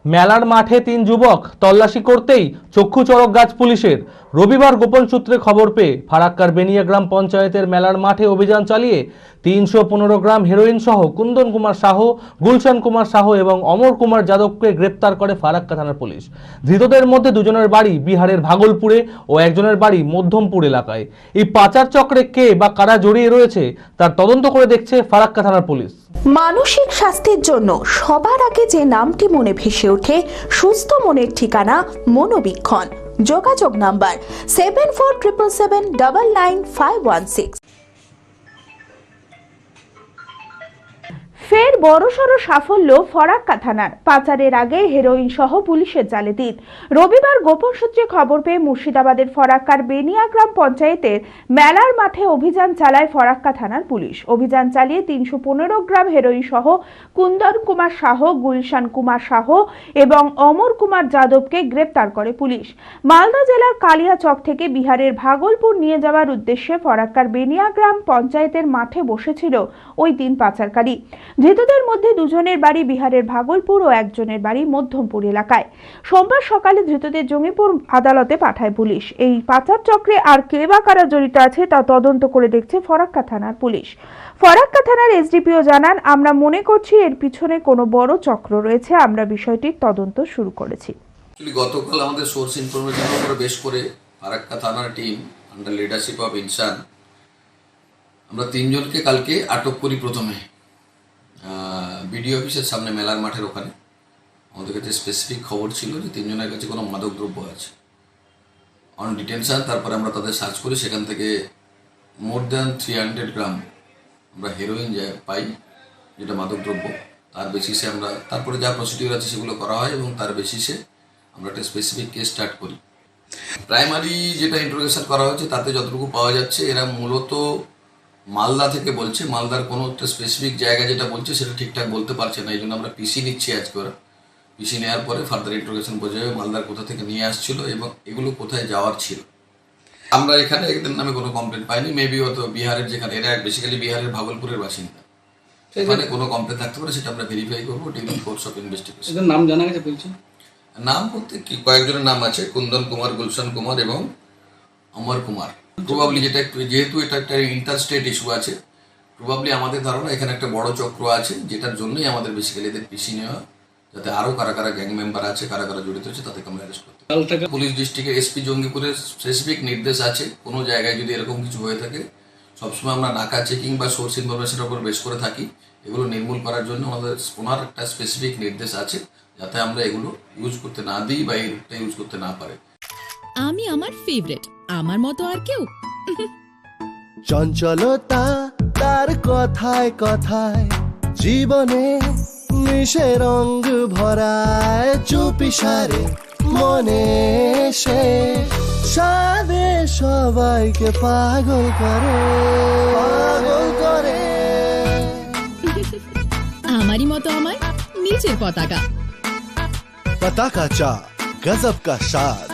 মেলার মাঠে ৩ যুবক তল্লাশি করতেই চক্ষু চড়ক গাছ পুলিশের। রবিবার গোপন সূত্রে খবর পেয়ে ফারাক্কার বেনিয়া গ্রাম পঞ্চায়েতের মেলার মাঠে অভিযান চালিয়ে ৩১৫ গ্রাম হেরোইন সহ কুন্দন কুমার সাহ, গুলশান কুমার সাহ এবং অমর কুমার যাদবকে গ্রেপ্তার করে ফারাক্কা থানার পুলিশ। ধৃতদের মধ্যে দুজনের বাড়ি বিহারের ভাগলপুরে ও একজনের বাড়ি মধ্যমপুর এলাকায়। এই পাচার চক্রে কে বা কারা জড়িয়ে রয়েছে তার তদন্ত করে দেখছে ফারাক্কা থানার পুলিশ। মানসিক স্বাস্থ্যের জন্য সবার আগে যে নামটি মনে ভেসে ওঠে, সুস্থ মনের ঠিকানা মনোবীক্ষণ। যোগাযোগ নাম্বার 7477799516। ফের বড়সড় সাফল্য ফারাক্কা থানার। পাচারের আগে হেরোইন সহ পুলিশের জালে ৩। রবিবার গোপন সূত্রে খবর পেয়ে মুর্শিদাবাদের ফারাক্কার বেনিয়া গ্রাম পঞ্চায়েতের মেলার মাঠে অভিযান চালায় ফারাক্কা থানার পুলিশ। অভিযান চালিয়ে ৩১৫ গ্রাম হেরোইন সহ কুন্দন কুমার সাহ, গুলশান কুমার সাহ এবং অমর কুমার যাদবকে গ্রেপ্তার করে পুলিশ। মালদা জেলার কালিয়াচক থেকে বিহারের ভাগলপুর নিয়ে যাওয়ার উদ্দেশ্যে ফারাক্কার বেনিয়া গ্রাম পঞ্চায়েতের মাঠে বসেছিল ওই ৩ পাচারকারী। ধৃতদের মধ্যে দুজনের বাড়ি বিহারের ভাগলপুর ও একজনের বাড়ি মধ্যমপুর এলাকায়। সোমবার সকালে ধৃতদের জঙ্গিপুর আদালতে পাঠায় পুলিশ। এই পাচার চক্রে আর কে বা কারা জড়িত আছে তা তদন্ত করে দেখছে ফারাক্কা থানার পুলিশ। ফারাক্কা থানার এসডিপিও জানান, আমরা মনে করছি এর পিছনে কোনো বড় চক্র রয়েছে। আমরা বিষয়টির তদন্ত শুরু করেছি। গতকাল আমাদের সোর্স ইনফরমেশনের উপরে বেশ করে ফারাক্কা থানার টিম আন্ডার লিডারশিপ অফ ইনসান আমরা ৩ জনকে কালকে আটক করি। প্রথমে বিডিও অফিসের সামনে মেলার মাঠের ওখানে আমাদের কাছে স্পেসিফিক খবর ছিল যে ৩ জনের কাছে কোনো মাদক দ্রব্য আছে। অন ডিটেনশন তারপরে আমরা তাদের সার্চ করি, সেখান থেকে মোর দ্যান 300 গ্রাম আমরা হেরোইন পাই, যেটা মাদক দ্রব্য। তার বেসিসে আমরা তারপরে যা প্রসিডিউর আছে সেগুলো করা হয় এবং তার বেসিসে আমরা একটা স্পেসিফিক কেস স্টার্ট করি। প্রাইমারি যেটা ইন্টারোগেশন করা হয়েছে তাতে যতটুকু পাওয়া যাচ্ছে এরা মূলত মালদা থেকে বলছে। মালদার কোনো একটা স্পেসিফিক জায়গা যেটা বলছে সেটা ঠিকঠাক বলতে পারছে না, এই জন্য আমরা পিসি নিচ্ছি আজকে। ওরা পিসি নেওয়ার পরে ফার্দার ইন্টারোগেশন বোঝা যাবে মালদার কোথা থেকে নিয়ে আসছিল এবং এগুলো কোথায় যাওয়ার ছিল। আমরা এখানে এদের নামে কোনো কমপ্লেন পাইনি। মেবি হয়তো বিহারের, যেখানে এরা বেসিক্যালি বিহারের ভাগলপুরের বাসিন্দা, সেখানে কোনো কমপ্লেন থাকতে পারে, সেটা আমরা ভেরিফাই করবো ডিউরিং কোর্স অফ ইনভেস্টিগেশন। এদের নাম জানা গেছে বলছেন? নাম বলতে কি কয়েকজনের নাম আছে, কুন্দন কুমার, গুলশান কুমার এবং অমর কুমার। প্রবাবলি যেহেতু এটা একটা ইন্টার স্টেট ইস্যু আছে, প্রবাবলি আমাদের ধারণা এখানে একটা বড় চক্র আছে, যেটার জন্যই আমাদের বেসিক্যালি এদের পিসি নেওয়া, যাতে আরও কারা কারা গ্যাং মেম্বার আছে, কারা কারা জড়িত আছে তাদেরকে আমরা অ্যারেস্ট করতে। পুলিশ ডিস্ট্রিক্টের এসপি জঙ্গিপুরের স্পেসিফিক নির্দেশ আছে, কোনো জায়গায় যদি এরকম কিছু হয়ে থাকে সবসময় আমরা নাকা চেকিং বা সোর্স ইনফরমেশনের উপর বেস করে থাকি। এগুলো নির্মূল করার জন্য আমাদের ওনার একটা স্পেসিফিক নির্দেশ আছে, যাতে আমরা এগুলো ইউজ করতে না দিই বা এই রুটটা ইউজ করতে না পারে। আমি আমার ফেভারিট, আমার মতো আর কেউ। চঞ্চলতা তার কথায় কথায় জীবনে মিশে রঙ ভরায়, চুপি সারে মনে সে সাদে সবাইকে পাগল করে, পাগল করে। আমারই মতো আমার নিজের পতাকা। पताका चा गजब का स्वाद।